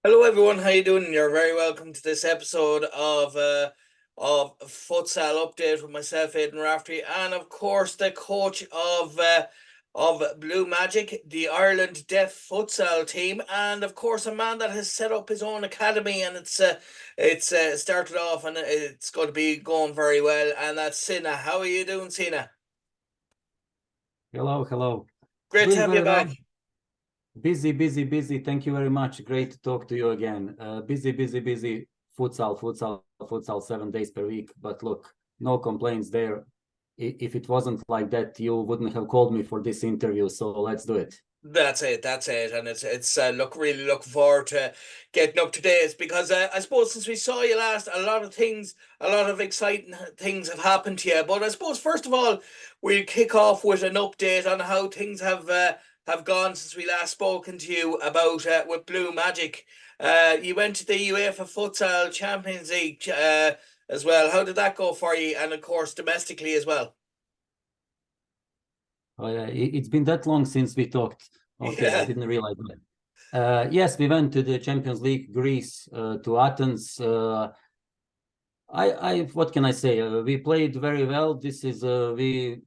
Hello everyone, how you doing? You're very welcome to this episode of Futsal Update with myself, Aidan Raftery, and of course the coach of Blue Magic, the Ireland Deaf Futsal team, and of course a man that has set up his own academy, and it's started off and it's going to be going very well, and that's Sina. How are you doing, Sina? Hello, hello. Great to Doing have you very back. well. Busy, busy, busy. Thank you very much. Great to talk to you again. Busy, busy, busy. Futsal, futsal, futsal, 7 days per week. But look, no complaints there. If it wasn't like that, you wouldn't have called me for this interview. So let's do it. That's it, and it's look really looking forward to getting up to date because I suppose since we saw you last, a lot of exciting things have happened to you. But I suppose first of all, we'll kick off with an update on how things have gone since we last spoken to you about with Blue Magic. You went to the UEFA Futsal Champions League as well. How did that go for you? And of course, domestically as well. Oh, yeah, it's been that long since we talked. Okay, I Yeah. didn't realize that. Yes, we went to the Champions League, Greece, to Athens. What can I say? We played very well. We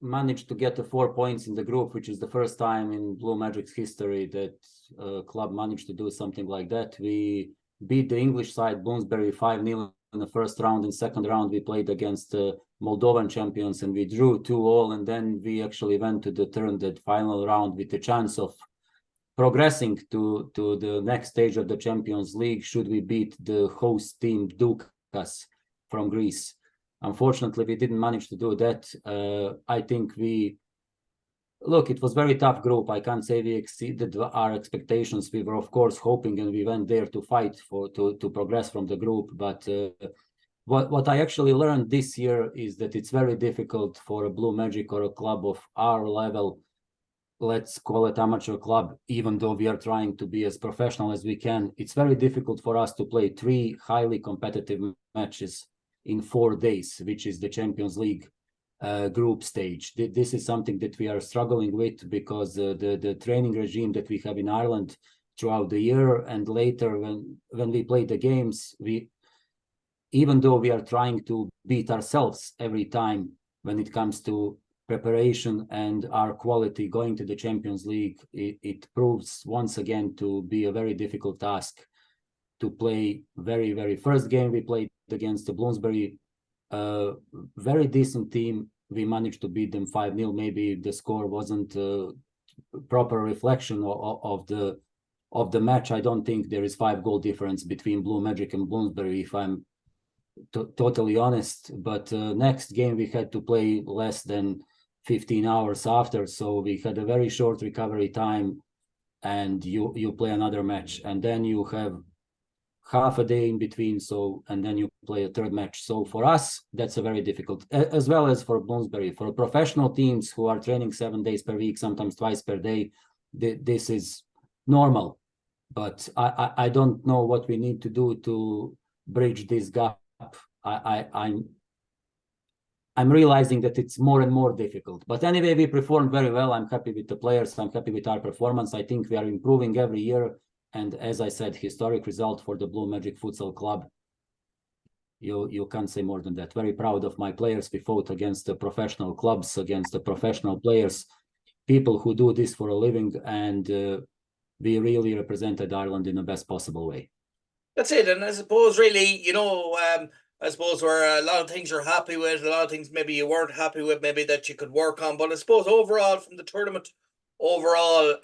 managed to get the 4 points in the group, which is the first time in Blue Magic's history that a club managed to do something like that. We beat the English side, Bloomsbury, 5-0 in the first round. In second round, we played against Moldovan champions and we drew 2-2. And then we actually went to the final round with the chance of progressing to the next stage of the Champions League should we beat the host team Dukas from Greece. Unfortunately, we didn't manage to do that. I think it was very tough group. I can't say we exceeded our expectations. We were, of course, hoping and we went there to fight to progress from the group. But what I actually learned this year is that it's very difficult for a Blue Magic or a club of our level, let's call it amateur club, even though we are trying to be as professional as we can. It's very difficult for us to play 3 highly competitive matches in 4 days, which is the Champions League group stage. This is something that we are struggling with because the training regime that we have in Ireland throughout the year and later when we play the games, even though we are trying to beat ourselves every time when it comes to preparation and our quality going to the Champions League, it proves once again to be a very difficult task to play. Very first game we played against the Bloomsbury, very decent team. We managed to beat them 5-0. Maybe the score wasn't a proper reflection of the match. I don't think there is 5-goal difference between Blue Magic and Bloomsbury, if I'm totally honest. But next game we had to play less than 15 hours after, so we had a very short recovery time, and you play another match and then you have half a day in between, and then you play a third match. So for us that's a very difficult, as well as for Bloomsbury. For professional teams who are training 7 days per week, sometimes twice per day, this is normal. But I don't know what we need to do to bridge this gap. I'm realizing that it's more and more difficult. But anyway, we performed very well. I'm happy with the players. I'm happy with our performance. I think we are improving every year. And as I said, historic result for the Blue Magic Futsal Club. You can't say more than that. Very proud of my players. We fought against the professional clubs, against the professional players, people who do this for a living. And we really represented Ireland in the best possible way. That's it, and I suppose really, I suppose where a lot of things you're happy with, a lot of things maybe you weren't happy with, maybe that you could work on. But I suppose overall, from the tournament, overall,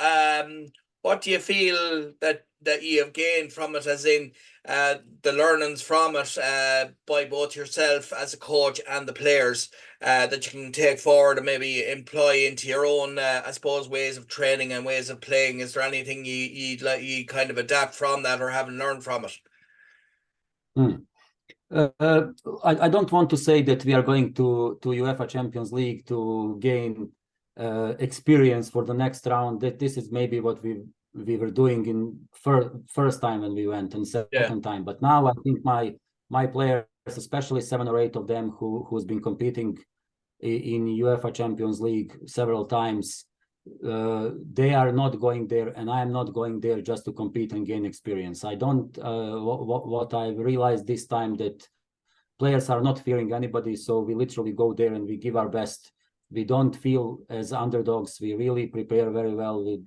what do you feel that you have gained from it, as in the learnings from it, by both yourself as a coach and the players, that you can take forward and maybe employ into your own, I suppose, ways of training and ways of playing? Is there anything you kind of adapt from that or haven't learned from it? Hmm. I don't want to say that we are going to UEFA Champions League to gain experience for the next round. That this is maybe what we were doing in first time when we went, and Yeah. second time. But now I think my players, especially 7 or 8 of them who's been competing in UEFA Champions League several times, they are not going there, and I am not going there just to compete and gain experience. I don't. What I've realized this time, that players are not fearing anybody, so we literally go there and we give our best. We don't feel as underdogs. We really prepare very well.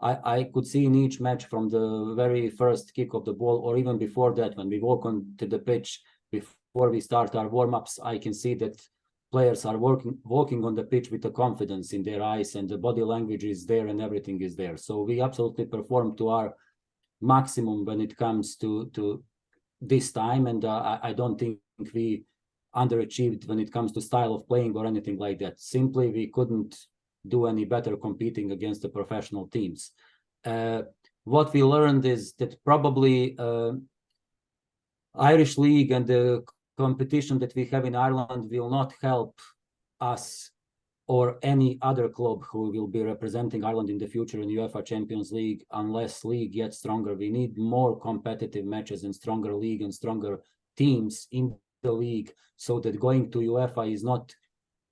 I could see in each match, from the very first kick of the ball, or even before that, when we walk onto the pitch before we start our warm-ups, I can see that players are walking on the pitch with the confidence in their eyes, and the body language is there and everything is there. So we absolutely perform to our maximum when it comes to this time, and I don't think we underachieved when it comes to style of playing or anything like that. Simply, we couldn't do any better competing against the professional teams. What we learned is that probably Irish League and the competition that we have in Ireland will not help us or any other club who will be representing Ireland in the future in UEFA Champions League unless league gets stronger. We need more competitive matches and stronger league and stronger teams in the league, so that going to UEFA is not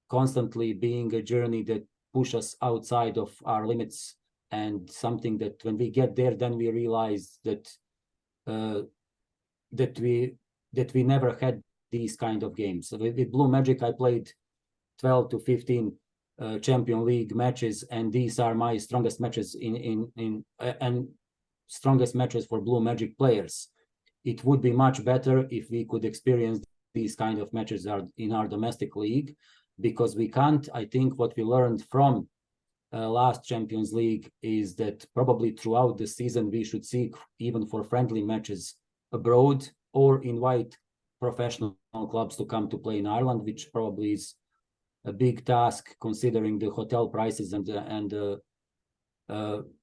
constantly being a journey that pushes us outside of our limits, and something that when we get there, then we realize that that we never had these kind of games. With Blue Magic, I played 12 to 15 Champion League matches, and these are my strongest matches and strongest matches for Blue Magic players. It would be much better if we could experience these kind of matches in our domestic league, because we can't. I think what we learned from last Champions League is that probably throughout the season we should seek even for friendly matches abroad, or invite professional clubs to come to play in Ireland, which probably is a big task considering the hotel prices and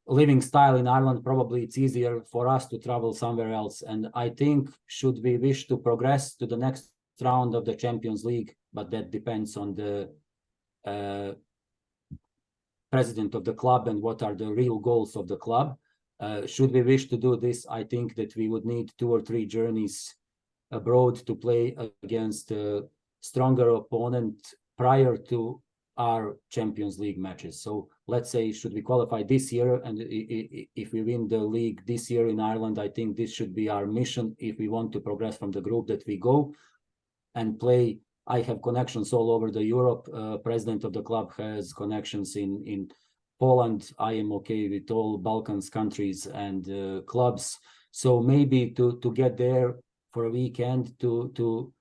living style in Ireland. Probably it's easier for us to travel somewhere else. And I think, should we wish to progress to the next round of the Champions League, but that depends on the president of the club and what are the real goals of the club. Should we wish to do this, I think that we would need 2 or 3 journeys abroad to play against a stronger opponent prior to our Champions League matches. So let's say, should we qualify this year, and if we win the league this year in Ireland, I think this should be our mission if we want to progress from the group, that we go and play. I have connections all over the Europe. President of the club has connections in Poland. I am okay with all Balkans countries and clubs. So maybe to get there for a weekend, to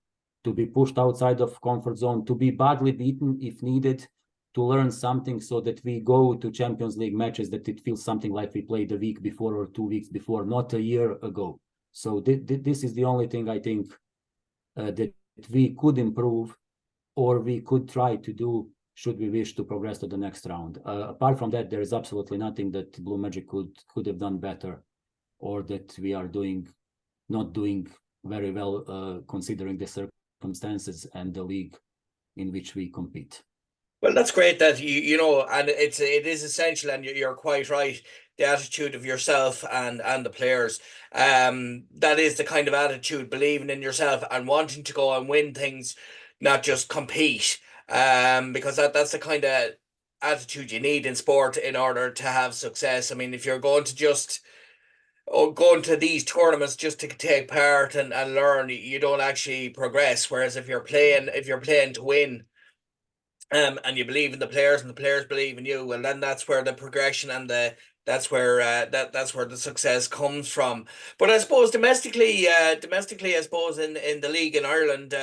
be pushed outside of comfort zone, to be badly beaten if needed, to learn something, so that we go to Champions League matches that it feels something like we played a week before or 2 weeks before, not a year ago. So this is the only thing I think that we could improve, or we could try to do, should we wish to progress to the next round. Apart from that, there is absolutely nothing that Blue Magic could have done better, or that we are not doing very well considering the circumstances and the league in which we compete. Well, that's great that you know, and it is essential, and you're quite right. The attitude of yourself and the players, that is the kind of attitude, believing in yourself and wanting to go and win things, not just compete. Because that's the kind of attitude you need in sport in order to have success. I mean, if you're going to just going to these tournaments just to take part and learn, you don't actually progress. Whereas if you're playing to win, and you believe in the players and the players believe in you, well, then that's where the progression and that's where that's where the success comes from. But I suppose domestically, I suppose in the league in Ireland,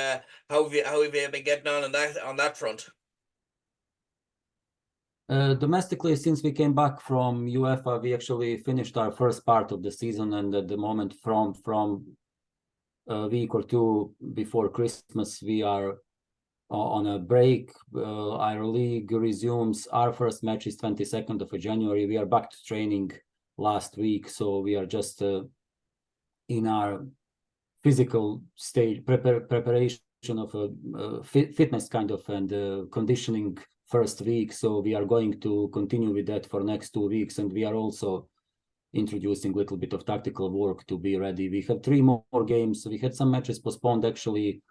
how have you been getting on that front? Domestically, since we came back from UEFA, we actually finished our first part of the season, and at the moment, from a week or 2 before Christmas, we are on a break. Our league resumes. Our first match is 22nd of January. We are back to training last week, so we are just in our physical stage, preparation of a fitness kind of, and conditioning first week. So we are going to continue with that for next 2 weeks, and we are also introducing a little bit of tactical work to be ready. We have 3 more games. We had some matches postponed actually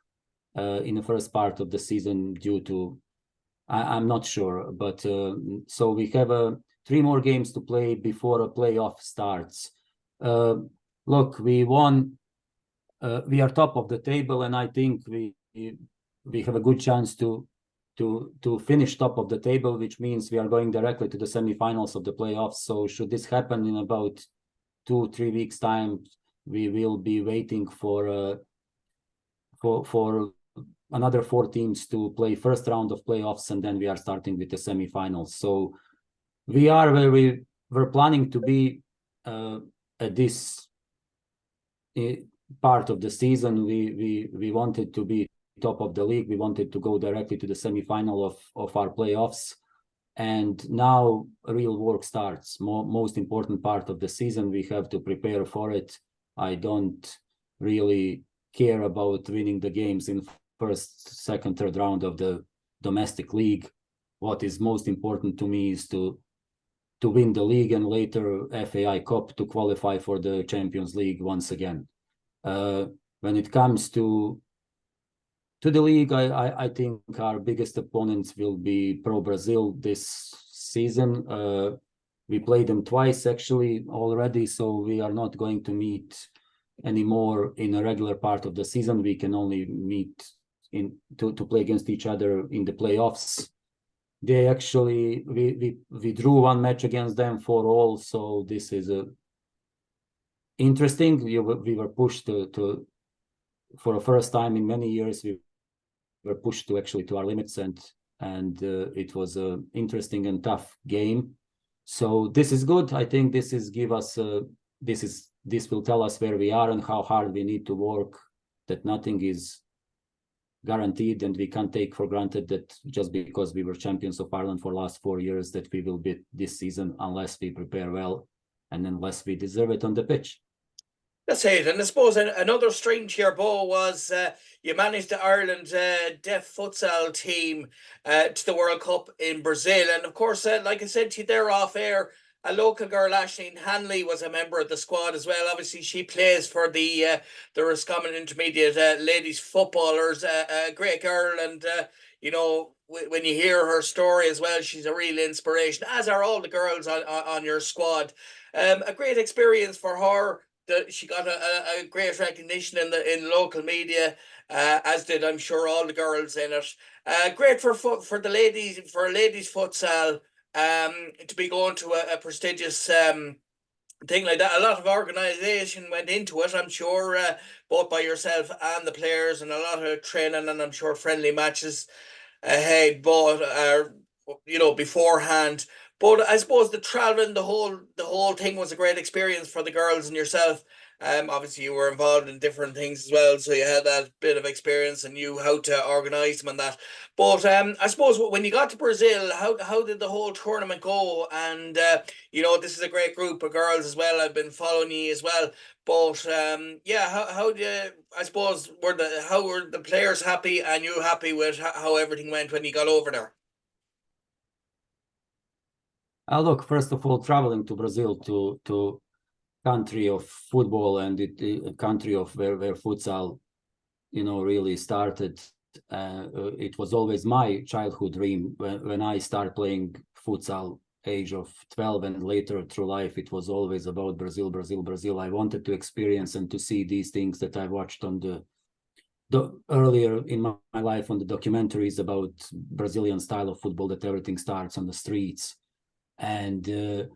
in the first part of the season due to, I'm not sure, but so we have 3 more games to play before a playoff starts. Look, we won. We are top of the table, and I think we have a good chance to finish top of the table, which means we are going directly to the semifinals of the playoffs. So should this happen in about 2-3 weeks time, we will be waiting for another 4 teams to play first round of playoffs, and then we are starting with the semifinals. So we are where we were planning to be at this part of the season. We wanted to be top of the league. We wanted to go directly to the semifinal of our playoffs, and now real work starts. Most important part of the season, we have to prepare for it. I don't really care about winning the games in first, second, third round of the domestic league. What is most important to me is to win the league, and later FAI Cup, to qualify for the Champions League once again. When it comes to the league, I think our biggest opponents will be Pro Brazil this season. We played them twice actually already, so we are not going to meet anymore in a regular part of the season. We can only meet to play against each other in the playoffs. They actually, we drew 1 match against them 4-4, so this is interesting. We were pushed to for the first time in many years, we were pushed to our limits, and it was an interesting and tough game. So this is good. I think this will tell us where we are and how hard we need to work, that nothing is guaranteed, and we can't take for granted that just because we were champions of Ireland for the last 4 years that we will be this season, unless we prepare well and unless we deserve it on the pitch. That's it. And I suppose another string to your bow was you managed the Ireland deaf futsal team to the World Cup in Brazil. And of course, like I said to you there off air, a local girl, Aisling Hanley, was a member of the squad as well. Obviously, she plays for the Roscommon Intermediate ladies footballers. A great girl, and you know, when you hear her story as well, she's a real inspiration, as are all the girls on your squad. A great experience for her. She got a great recognition in local media, as did, I'm sure, all the girls in it. Great for the ladies, for ladies futsal, to be going to a prestigious thing like that. A lot of organisation went into it, I'm sure, both by yourself and the players, and a lot of training, and I'm sure friendly matches ahead, but beforehand. But I suppose the traveling, the whole thing was a great experience for the girls and yourself. Obviously you were involved in different things as well, so you had that bit of experience and knew how to organise them and that. But I suppose when you got to Brazil, how did the whole tournament go? And this is a great group of girls as well. I've been following you as well. But how do you, I suppose, how were the players happy, and you happy with how everything went when you got over there? Look, first of all, traveling to Brazil, to country of football, and a country of where futsal, really started. It was always my childhood dream when I started playing futsal, age of 12, and later through life, it was always about Brazil, Brazil, Brazil. I wanted to experience and to see these things that I watched on the earlier in my life on the documentaries about Brazilian style of football, that everything starts on the streets. And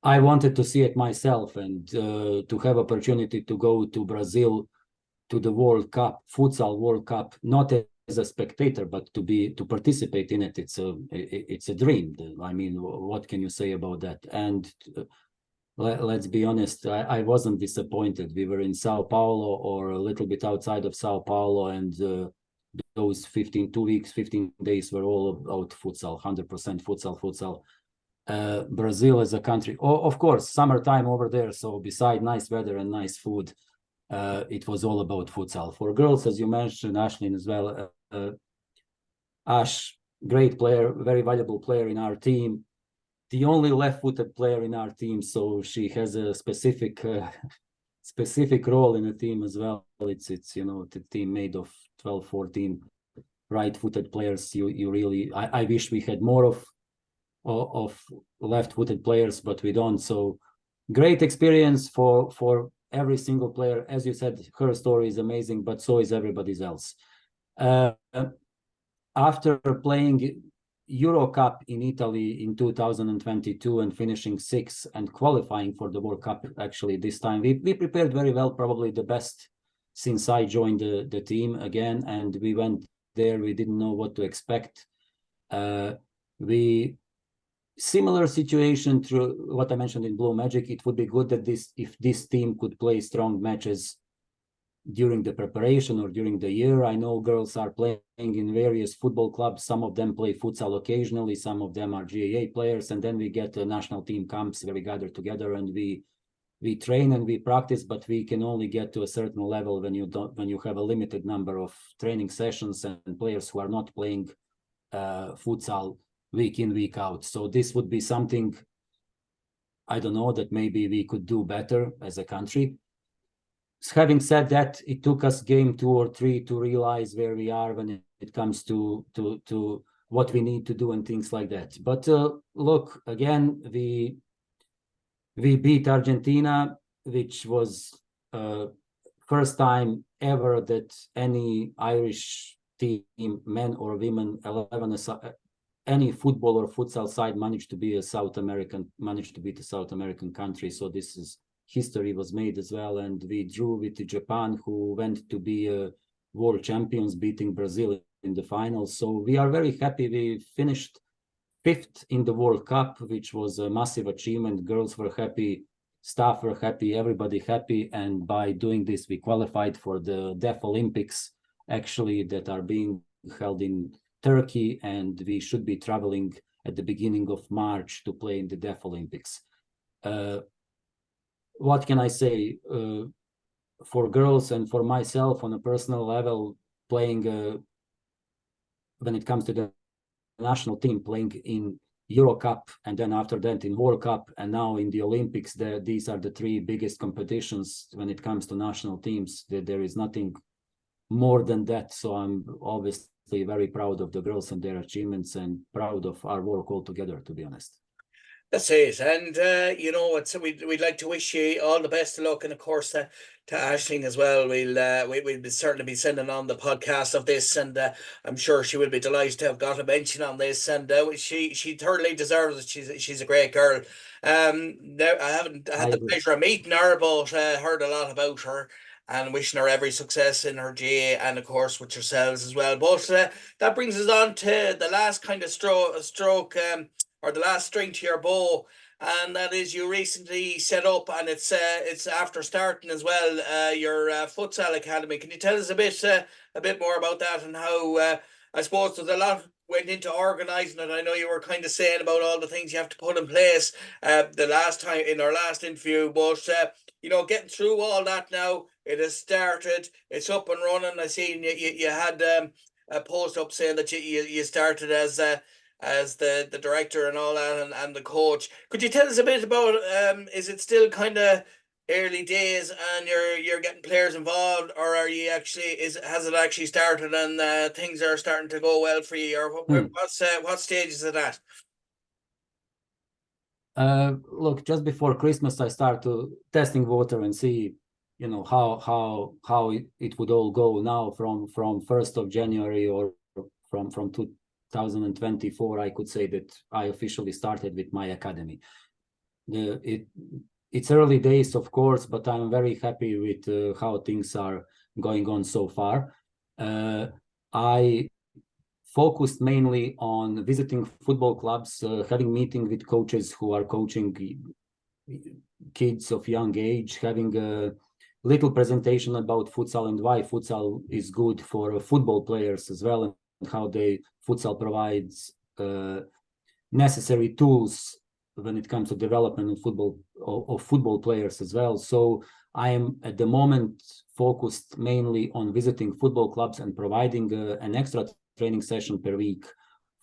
I wanted to see it myself, and to have opportunity to go to Brazil to the World Cup, Futsal World Cup, not as a spectator, but to participate in it. It's a dream. I mean, what can you say about that? And let's be honest, I wasn't disappointed. We were in Sao Paulo, or a little bit outside of Sao Paulo, and those 15 days were all about futsal, 100% futsal. Brazil is a country, of course, summertime over there, so beside nice weather and nice food, it was all about futsal. For girls, as you mentioned, Aisling as well, Ash, great player, very valuable player in our team, the only left-footed player in our team, so she has a specific role in the team as well. It's the team made of 12-14 right-footed players. You really, I wish we had more of of left-footed players, but we don't. So great experience for every single player. As you said, her story is amazing, but so is everybody's else. After playing Euro Cup in Italy in 2022 and finishing sixth and qualifying for the World Cup, actually this time we prepared very well, probably the best since I joined the team again, and we went there. We didn't know what to expect. We similar situation to what I mentioned in Blue Magic. It would be good that if this team could play strong matches during the preparation or during the year. I know girls are playing in various football clubs. Some of them play futsal occasionally. Some of them are GAA players. And then we get national team camps where we gather together and we train and we practice, but we can only get to a certain level when you have a limited number of training sessions and players who are not playing futsal week in, week out. So this would be something, I don't know, that maybe we could do better as a country. Having said that, it took us game 2 or 3 to realize where we are when it comes to what we need to do and things like that. But look, again, we beat Argentina, which was first time ever that any Irish team, men or women, 11, any football or futsal side managed to beat a South American country. So this is history was made as well, and we drew with Japan, who went to be world champions, beating Brazil in the finals. So we are very happy. We finished 5th in the World Cup, which was a massive achievement. Girls were happy, staff were happy, everybody happy, and by doing this, we qualified for the Deaf Olympics, actually, that are being held in Turkey, and we should be traveling at the beginning of March to play in the Deaf Olympics. What can I say? For girls and for myself on a personal level, playing when it comes to the national team, playing in Euro Cup and then after that in World Cup and now in the Olympics, these are the 3 biggest competitions when it comes to national teams. There is nothing more than that. So I'm obviously very proud of the girls and their achievements and proud of our work all together, to be honest. That's it. And, you know, we'd like to wish you all the best of luck. And of course, to Aisling as well. We'll certainly be sending on the podcast of this. And I'm sure she will be delighted to have got a mention on this. And she thoroughly deserves it. She's a great girl. Now, I haven't had the pleasure of meeting her, but heard a lot about her. And wishing her every success in her GA and, of course, with yourselves as well. But that brings us on to the last kind of stroke or the last string to your bow, and that is you recently set up, and it's after starting as well, your futsal academy. Can you tell us a bit more about that and how I suppose there's a lot went into organising it. I know you were kind of saying about all the things you have to put in place the last time in our last interview, but you know, getting through all that now, it has started, it's up and running. I seen you had a post up saying that you started as the director and all that, and the coach. Could you tell us a bit about is it still kind of early days and you're getting players involved, or are you actually has it actually started and things are starting to go well for you, or what stage is it at? Look, just before Christmas I started testing water and see, you know, how it would all go now from 1st of January or from 2024. I could say that I officially started with my academy. It's early days, of course, but I'm very happy with how things are going on so far. I focused mainly on visiting football clubs, having meetings with coaches who are coaching kids of young age, having a little presentation about futsal and why futsal is good for football players as well, and how futsal provides necessary tools when it comes to development of football players as well. So I am at the moment focused mainly on visiting football clubs and providing an extra training session per week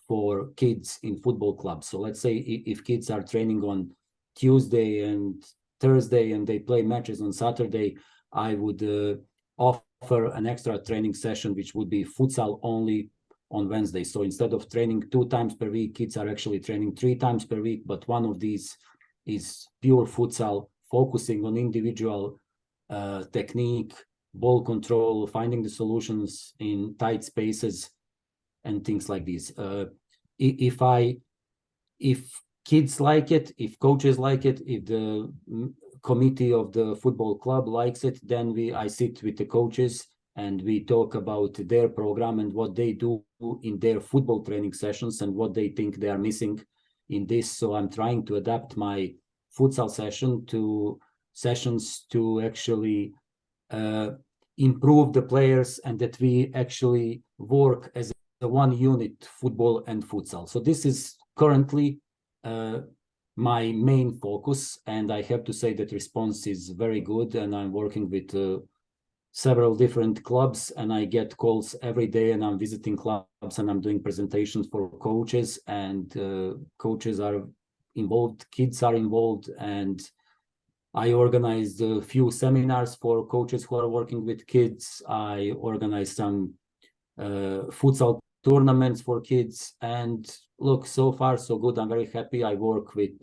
for kids in football clubs. So let's say if kids are training on Tuesday and Thursday and they play matches on Saturday, I would offer an extra training session which would be futsal only on Wednesday. So instead of training 2 times per week, kids are actually training 3 times per week. But one of these is pure futsal, focusing on individual technique, ball control, finding the solutions in tight spaces, and things like this. If kids like it, if coaches like it, if the committee of the football club likes it, then I sit with the coaches and we talk about their program and what they do in their football training sessions and what they think they are missing in this. So I'm trying to adapt my futsal sessions to actually improve the players, and that we actually work as a one unit, football and futsal. So this is currently my main focus, and I have to say that response is very good, and I'm working with several different clubs, and I get calls every day, and I'm visiting clubs and I'm doing presentations for coaches, and coaches are involved, kids are involved, and I organized a few seminars for coaches who are working with kids. I organized some futsal tournaments for kids, and look, so far so good. I'm very happy. I work with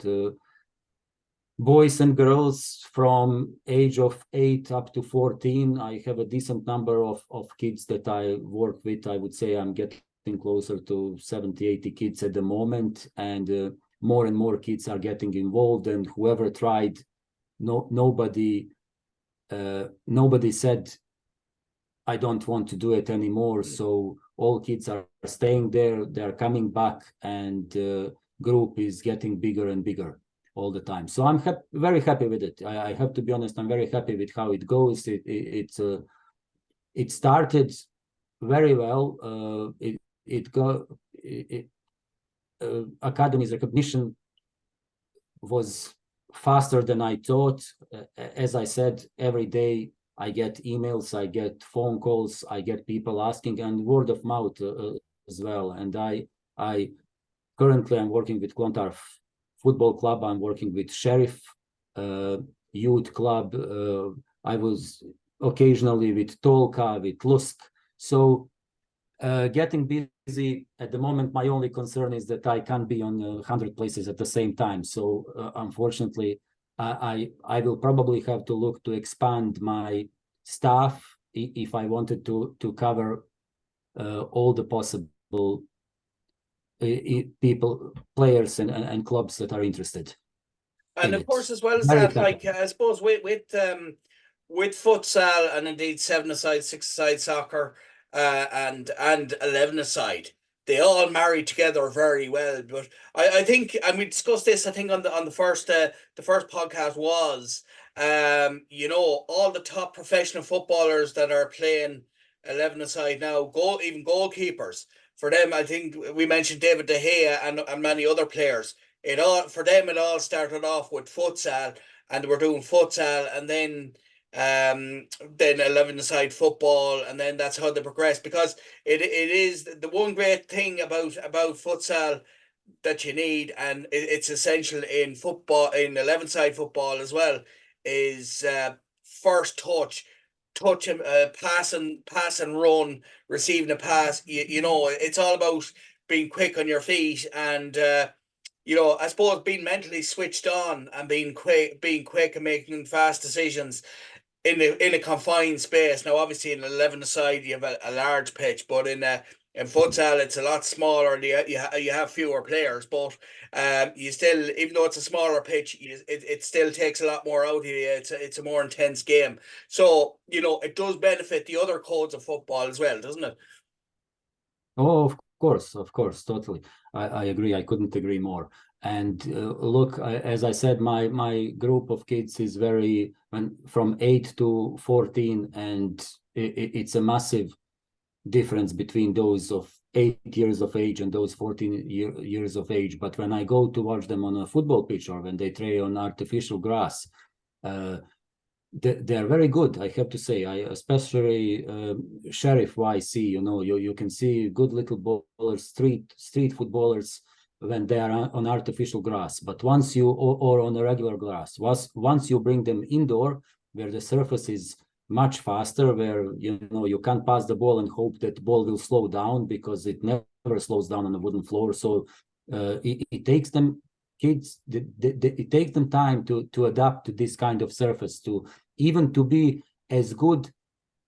boys and girls from age of 8 up to 14. I have a decent number of kids that I work with. I would say I'm getting closer to 70-80 kids at the moment, and more and more kids are getting involved, and whoever tried, nobody said I don't want to do it anymore. So all kids are staying there, they're coming back, and the group is getting bigger and bigger all the time. So I'm very happy with it. I have to be honest, I'm very happy with how it goes. It started very well. Academy's recognition was faster than I thought. As I said, every day I get emails, I get phone calls, I get people asking, and word of mouth as well. And I currently I'm working with Clontarf Football Club. I'm working with Sheriff Youth Club. I was occasionally with Tolka, with Lusk. So getting busy at the moment. My only concern is that I can't be on 100 places at the same time. So unfortunately, I will probably have to look to expand my staff if I wanted to cover all the possible people, players, and clubs that are interested. And of course, as well as that, like I suppose with futsal and indeed 7-a-side, 6-a-side soccer, and 11-a-side, they all marry together very well. But I think, and we discussed this, I think on the first podcast was, all the top professional footballers that are playing 11-a-side now, even goalkeepers. For them, I think we mentioned David De Gea and many other players. It all started off with futsal, and they were doing futsal, and then 11-a-side football, and then that's how they progressed. Because it is the one great thing about futsal that you need, and it's essential in football, in 11-side football as well, is first touch him, pass and run, receiving a pass. It's all about being quick on your feet, and I suppose being mentally switched on and being quick and making fast decisions in a confined space. Now, obviously, in 11-a-side, you have a large pitch, but in futsal, it's a lot smaller. And you have fewer players, but you still, even though it's a smaller pitch, it still takes a lot more out of you. It's a more intense game. So it does benefit the other codes of football as well, doesn't it? Oh, of course, totally. I agree. I couldn't agree more. And look, as I said, my group of kids is from 8 to 14, and it's a massive difference between those of 8 years of age and those 14 years of age. But when I go to watch them on a football pitch or when they train on artificial grass, they're very good, I have to say. Especially Sheriff YC, you can see good little ballers, street footballers when they are on artificial grass. But or on a regular grass, once you bring them indoor, where the surface is much faster, where you can't pass the ball and hope that ball will slow down, because it never slows down on a wooden floor. So it takes them it takes them time to adapt to this kind of surface, to even to be as good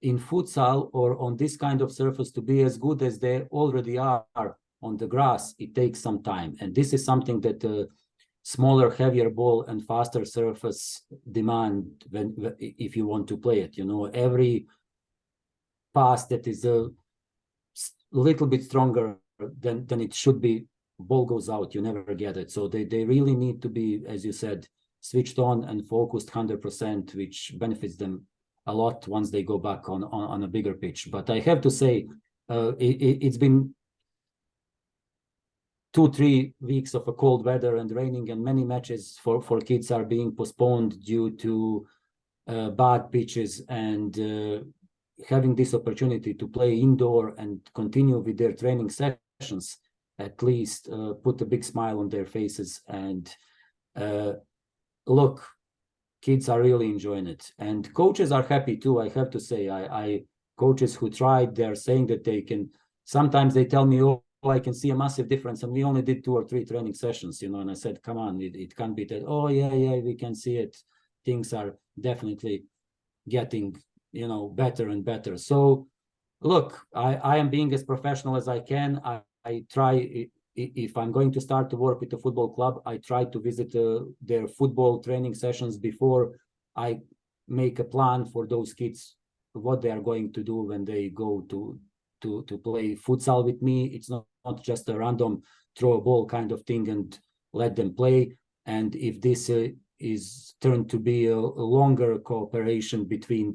in futsal or on this kind of surface, to be as good as they already are on the grass. It takes some time, and this is something that smaller, heavier ball and faster surface demand if you want to play it. Every pass that is a little bit stronger than it should be, ball goes out, you never get it. So they really need to be, as you said, switched on and focused 100%, which benefits them a lot once they go back on a bigger pitch. But I have to say, it's been 2-3 weeks of a cold weather and raining, and many matches for kids are being postponed due to bad pitches, and having this opportunity to play indoor and continue with their training sessions at least put a big smile on their faces. And look, kids are really enjoying it, and coaches are happy too. I have to say, I coaches who tried, they're saying that they can. Sometimes they tell me, "Oh, I can see a massive difference, and we only did 2 or 3 training sessions, And I said, "Come on, it can't be that." "Oh, yeah, we can see it. Things are definitely getting, better and better." So, look, I am being as professional as I can. I try. If I'm going to start to work with the football club, I try to visit their football training sessions before I make a plan for those kids, what they are going to do when they go to play futsal with me. It's not just a random throw a ball kind of thing and let them play. And if this is turned to be a longer cooperation between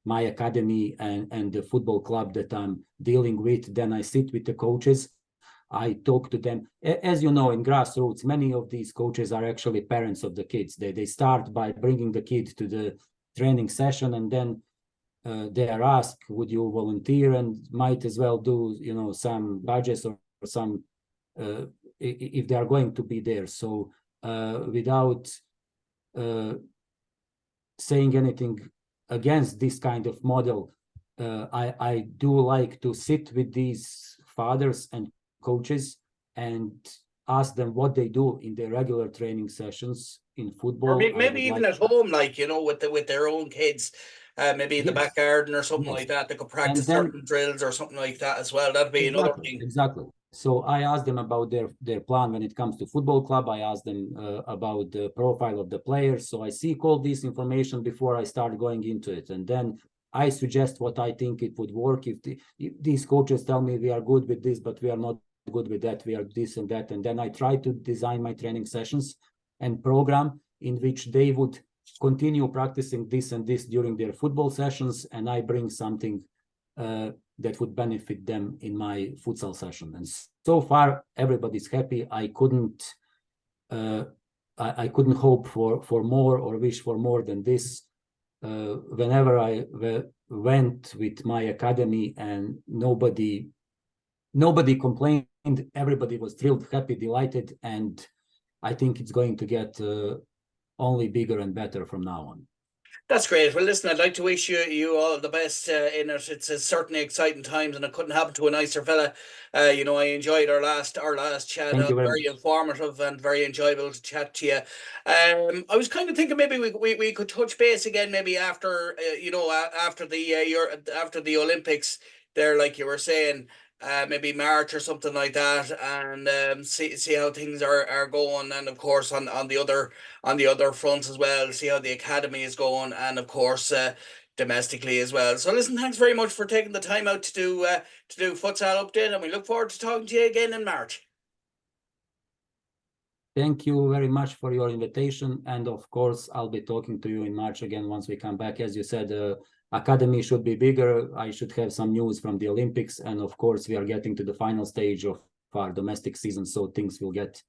my academy and the football club that I'm dealing with, then I sit with the coaches. I talk to them. As you know, in grassroots, many of these coaches are actually parents of the kids. They start by bringing the kid to the training session, and then they are asked, would you volunteer, and might as well do, some badges or some, if they are going to be there. So without saying anything against this kind of model, I do like to sit with these fathers and coaches and ask them what they do in their regular training sessions in football. Or maybe even at home, like, with their own kids, maybe in the back garden or something like that. They could practice certain drills or something like that as well. That'd be another thing. Exactly. So I asked them about their plan when it comes to football club. I asked them about the profile of the players. So I seek all this information before I start going into it, and then I suggest what I think it would work. If these coaches tell me we are good with this, but we are not good with that, we are this and that, and then I try to design my training sessions and program in which they would continue practicing this and this during their football sessions, and I bring something that would benefit them in my futsal session. And so far, everybody's happy. I couldn't hope for more or wish for more than this. Whenever I went with my academy, and nobody complained, everybody was thrilled, happy, delighted, and I think it's going to get only bigger and better from now on. That's great. Well, listen, I'd like to wish you all the best in it. It's certainly exciting times, and it couldn't happen to a nicer fella. I enjoyed our last chat. Thank you very Very much. Informative and very enjoyable to chat to you. I was kind of thinking maybe we could touch base again, maybe after after the Olympics there, like you were saying. Maybe March or something like that, and see how things are going, and of course on the other fronts as well, see how the academy is going, and of course domestically as well. So listen, thanks very much for taking the time out to do futsal update, and we look forward to talking to you again in March. Thank you very much for your invitation, and of course I'll be talking to you in March again once we come back. As you said, academy should be bigger. I should have some news from the Olympics, and of course we are getting to the final stage of our domestic season, so things will get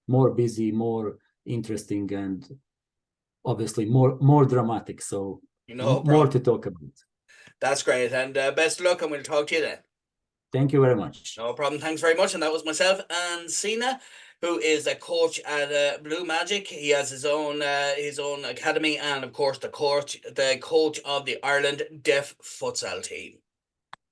more busy, more interesting, and obviously more dramatic. So more to talk about. That's great, and best of luck, and we'll talk to you then. Thank you very much. No problem. Thanks very much. And that was myself and SINA. who is a coach at Blue Magic. He has his own academy, and of course the coach of the Ireland Deaf Futsal team.